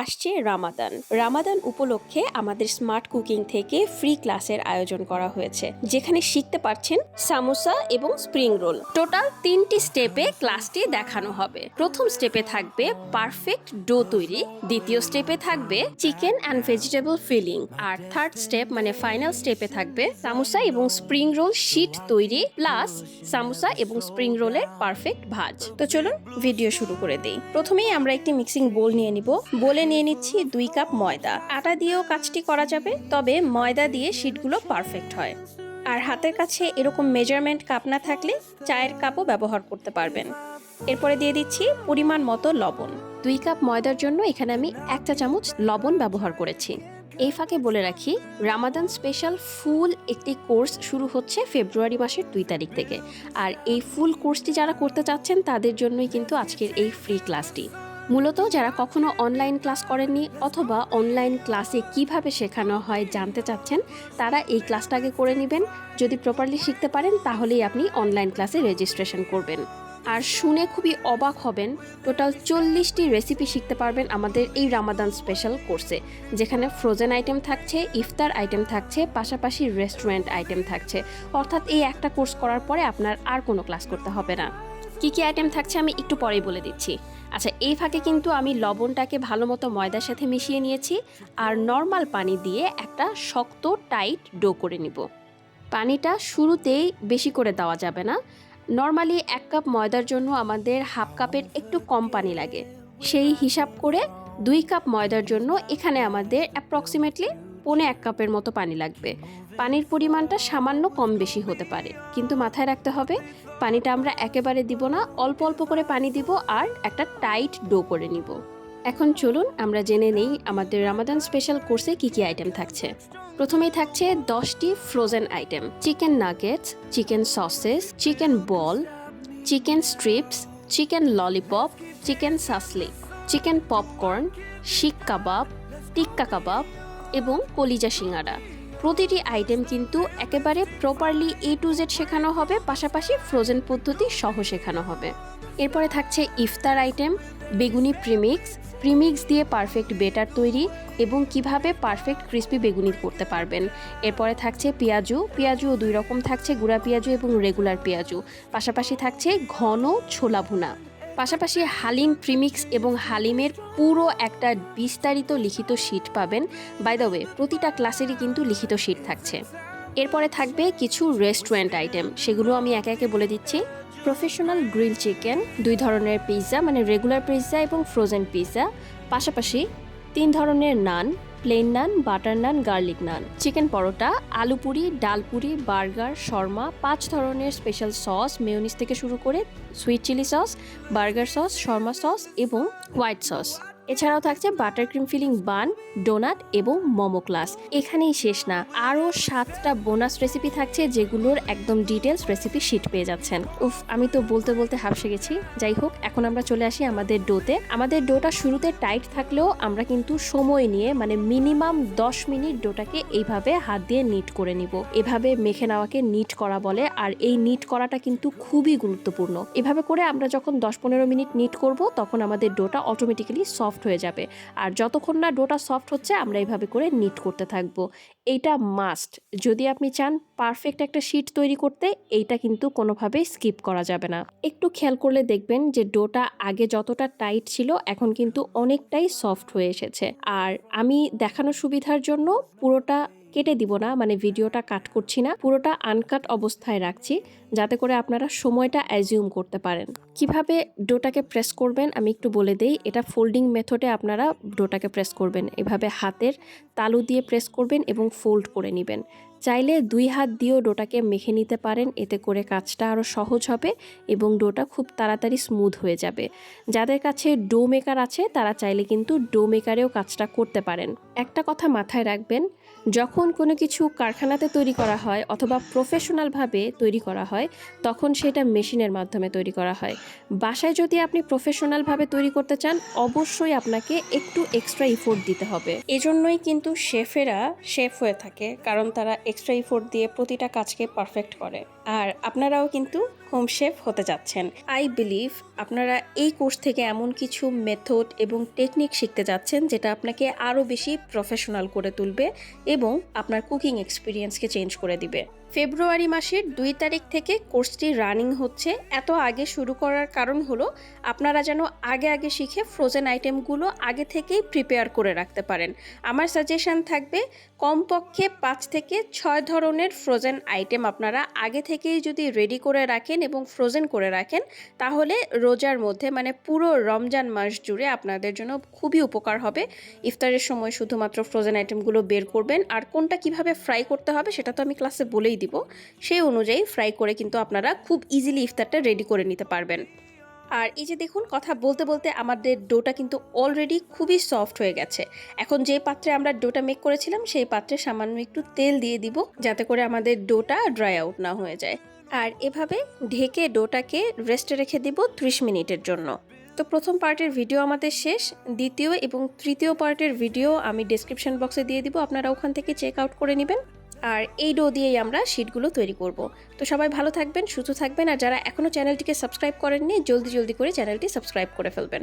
আসছে রামাদান। রামাদান উপলক্ষে আমাদের স্মার্ট কুকিং থেকে ফ্রি ক্লাসের আয়োজন করা হয়েছে, যেখানে শিখতে পারছেন সামোসা এবং স্প্রিং রোল। টোটাল 3টি স্টেপে ক্লাসটি দেখানো হবে। প্রথম স্টেপে থাকবে পারফেক্ট ডো তৈরি, দ্বিতীয় স্টেপে থাকবে চিকেন অ্যান্ড ভেজিটেবল ফিলিং, আর থার্ড স্টেপ মানে ফাইনাল স্টেপে থাকবে সামোসা এবং স্প্রিং রোল শীট তৈরি প্লাস সামোসা এবং স্প্রিং রোলের পারফেক্ট ভাজ। তো চলুন ভিডিও শুরু করে দেই। প্রথমেই আমরা একটি মিক্সিং বোল নিয়ে নিব। বলে নিয়ে নিচ্ছি 2 কাপ ময়দা। আটা দিয়েও কাজটি করা যাবে, তবে ময়দা দিয়ে শীটগুলো পারফেক্ট হয়। আর হাতের কাছে এরকম মেজারমেন্ট কাপ না থাকলে চায়ের কাপও ব্যবহার করতে পারবেন। এরপরে দিয়ে দিচ্ছি পরিমাণ মতো লবণ। 2 কাপ ময়দার জন্য এখানে আমি 1 চা চামচ লবণ ব্যবহার করেছি। এই ফাঁকে বলে রাখি, রামাদান স্পেশাল ফুল একটি কোর্স শুরু হচ্ছে ফেব্রুয়ারি মাসের 2 তারিখ থেকে। আর এই ফুল কোর্সটি যারা করতে চাচ্ছেন তাদের জন্যই কিন্তু আজকের এই ফ্রি ক্লাসটি। মূলত যারা কখনো অনলাইন ক্লাস করেননি অথবা অনলাইন ক্লাসে কিভাবে শেখানো হয় জানতে চাচ্ছেন, তারা এই ক্লাসটা আগে করে নেবেন। যদি প্রপারলি শিখতে পারেন তাহলেই আপনি অনলাইন ক্লাসে রেজিস্ট্রেশন করবেন। আর শুনে খুবই অবাক হবেন, টোটাল 40টি রেসিপি শিখতে পারবেন আমাদের এই রামাদান স্পেশাল কোর্সে, যেখানে ফ্রোজেন আইটেম থাকছে, ইফতার আইটেম থাকছে, পাশাপাশি রেস্টুরেন্ট আইটেম থাকছে। অর্থাৎ এই একটা কোর্স করার পরে আপনার আর কোনো ক্লাস করতে হবে না। কি কি আইটেম থাকছে আমি একটু পরেই বলে দিচ্ছি। আচ্ছা, এই ফাঁকে কিন্তু আমি লবণটাকে ভালো মতো ময়দার সাথে মিশিয়ে নিয়েছি আর নর্মাল পানি দিয়ে একটা শক্ত টাইট ডো করে নিব। পানিটা শুরুতেই বেশি করে দেওয়া যাবে না। নর্মালি 1 কাপ ময়দার জন্য আমাদের হাফ কাপের একটু কম পানি লাগে। সেই হিসাব করে 2 কাপ ময়দার জন্য এখানে আমাদের অ্যাপ্রক্সিমেটলি 1.25 কাপের মতো পানি লাগবে। পানির পরিমাণটা সামান্য কম বেশি হতে পারে, কিন্তু মাথায় রাখতে হবে পানিটা আমরা একেবারে দিব না, অল্প অল্প করে পানি দিব আর একটা টাইট ডো করে নিব। এখন চলুন আমরা জেনে নেই আমাদের রামাদান স্পেশাল কোর্সে কি কি আইটেম থাকছে। প্রথমেই থাকছে 10টি frozen item: chicken nuggets, chicken sausages, chicken ball, chicken strips, chicken lollipop, chicken shashlik, chicken popcorn, seekh kebab, টিক্কা কাবাব এবং কলিজা সিঙ্গারা। প্রতিটি আইটেম কিন্তু একেবারে প্রপারলি A to Z শেখানো হবে, পাশাপাশি ফ্রোজেন পদ্ধতি সহ শেখানো হবে। এরপরে থাকছে ইফতার আইটেম, বেগুনি প্রিমিক্স দিয়ে পারফেক্ট বেটার তৈরি এবং কিভাবে পারফেক্ট ক্রিস্পি বেগুনি করতে পারবেন। এরপরে থাকছে পেঁয়াজুও 2 রকম থাকছে, গুঁড়া পেঁয়াজু এবং রেগুলার পেঁয়াজু। পাশাপাশি থাকছে ঘন ছোলা ভুনা। পাশাপাশি হালিম প্রিমিক্স এবং হালিমের পুরো একটা বিস্তারিত লিখিত শীট পাবেন। বাই দ্য ওয়ে, প্রতিটা ক্লাসেরই কিন্তু লিখিত শীট থাকছে। এরপরে থাকবে কিছু রেস্টুরেন্ট আইটেম, সেগুলো আমি একে একে বলে দিচ্ছি। প্রফেশনাল গ্রিল চিকেন, 2 ধরনের পিৎজা মানে রেগুলার পিৎজা এবং ফ্রোজেন পিৎজা, পাশাপাশি 3 ধরনের নান, প্লেন নান, বাটার নান, গার্লিক নান, চিকেন পরোটা, আলু পুরি, ডাল পুরি, বার্গার, শর্মা, 5 ধরনের স্পেশাল সস, মেয়োনিজ থেকে শুরু করে sweet chilli sauce, burger sauce, shawarma sauce এবং হোয়াইট সস। এছাড়াও থাকছে butter cream filling bun, donut এবং মোমো ক্লাস। এখানেই শেষ না, আরও 7টা বোনাস রেসিপি থাকছে, যেগুলোর একদম ডিটেলস রেসিপি শিট পেয়ে যাচ্ছেন। আমি তো বলতে বলতে হাঁপসে গেছি। যাই হোক, এখন আমরা চলে আসি আমাদের ডোতে। আমাদের ডোটা শুরুতে টাইট থাকলেও আমরা কিন্তু সময় নিয়ে মানে মিনিমাম 10 মিনিট ডোটাকে এইভাবে হাত দিয়ে নিট করে নিব। এভাবে মেখে নেওয়াকে নিট করা বলে, আর এই নিট করাটা কিন্তু খুবই গুরুত্বপূর্ণ। এভাবে করে আমরা যখন 10-15 মিনিট নিট করব, তখন আমাদের ডোটা অটোমেটিক্যালি সফট হয়ে যাবে। আর যতক্ষণ না ডোটা সফট হচ্ছে আমরা এইভাবে করে নিট করতে থাকবো। এইটা মাস্ট। যদি আপনি চান পারফেক্ট একটা শীট তৈরি করতে, এইটা কিন্তু কোনোভাবেই স্কিপ করা যাবে না। একটু খেয়াল করলে দেখবেন যে ডোটা আগে যতটা টাইট ছিল এখন কিন্তু অনেকটাই সফট হয়ে এসেছে। আর আমি দেখানোর সুবিধার জন্য পুরোটা কেটে দিব না, মানে ভিডিওটা কাট করছি না, পুরোটা আনকাট অবস্থায় রাখছি, যাতে করে আপনারা সময়টা অ্যাজিউম করতে পারেন। কিভাবে ডোটাকে প্রেস করবেন আমি একটু বলে দেই। এটা ফোল্ডিং মেথডে আপনারা ডোটাকে প্রেস করবেন। এভাবে হাতের তালু দিয়ে প্রেস করবেন এবং ফোল্ড করে নেবেন। চাইলে 2 হাত দিয়েও ডোটাকে মেখে নিতে পারেন, এতে করে কাজটা আরও সহজ হবে এবং ডোটা খুব তাড়াতাড়ি স্মুথ হয়ে যাবে। যাদের কাছে ডো মেকার আছে তারা চাইলে কিন্তু ডো মেকারেও কাজটা করতে পারেন। একটা কথা মাথায় রাখবেন, যখন কোনো কিছু কারখানাতে তৈরি করা হয় অথবা প্রফেশনালভাবে তৈরি করা হয়, তখন সেটা মেশিনের মাধ্যমে তৈরি করা হয়। বাসায় যদি আপনি প্রফেশনালভাবে তৈরি করতে চান, অবশ্যই আপনাকে একটু এক্সট্রা ইফোর্ট দিতে হবে। এজন্যই কিন্তু শেফেরা শেফ হয়ে থাকে, কারণ তারা এক্সট্রা ইফোর্ট দিয়ে প্রতিটা কাজকে পারফেক্ট করে। আর আপনারাও কিন্তু হোম শেফ হতে যাচ্ছেন। আই বিলিভ আপনারা এই কোর্স থেকে এমন কিছু মেথড এবং টেকনিক শিখতে যাচ্ছেন যেটা আপনাকে আরও বেশি প্রফেশনাল করে তুলবে এবং আপনার কুকিং এক্সপিরিয়েন্সকে চেঞ্জ করে দিবে। ফেব্রুয়ারি মাসের 2 তারিখ থেকে কোর্সটি রানিং হচ্ছে। এত আগে শুরু করার কারণ হলো আপনারা যেন আগে আগে শিখে ফ্রোজেন আইটেমগুলো আগে থেকেই প্রিপেয়ার করে রাখতে পারেন। আমার সাজেশন থাকবে কমপক্ষে 5 থেকে 6 ধরনের ফ্রোজেন আইটেম আপনারা আগে থেকেই যদি রেডি করে রাখেন এবং ফ্রোজেন করে রাখেন, তাহলে রোজার মধ্যে মানে পুরো রমজান মাস জুড়ে আপনাদের জন্য খুবই উপকার হবে। ইফতারের সময় শুধুমাত্র ফ্রোজেন আইটেমগুলো বের করবেন, আর কোনটা কিভাবে ফ্রাই করতে হবে সেটা তো আমি ক্লাসে বলেই দিব। সেই অনুযায়ী ফ্রাই করে কিন্তু আপনারা খুব ইজিলি ইফতারটা রেডি করে নিতে পারবেন। আর এই যে দেখুন, কথা বলতে বলতে আমাদের ডোটা কিন্তু অলরেডি খুবই সফট হয়ে গেছে। এখন যে পাত্রে আমরা ডোটা মেক করেছিলাম সেই পাত্রে সামান্য একটু তেল দিয়ে দিব, যাতে করে আমাদের ডোটা ড্রাই আউট না হয়ে যায়। আর এভাবে ঢেকে ডোটাকে রেস্টে রেখে দিব 30 মিনিটের জন্য। তো প্রথম পার্টের ভিডিও আমাদের শেষ। দ্বিতীয় এবং তৃতীয় পার্টের ভিডিও আমি ডেসক্রিপশন বক্সে দিয়ে দিব, আপনারা ওখান থেকে চেক আউট করে নেবেন। আর এই ডো দিয়েই আমরা শিটগুলো তৈরি করব। তো সবাই ভালো থাকবেন, সুস্থ থাকবেন, আর যারা এখনও চ্যানেলটিকে সাবস্ক্রাইব করেননি জলদি জলদি করে চ্যানেলটি সাবস্ক্রাইব করে ফেলবেন।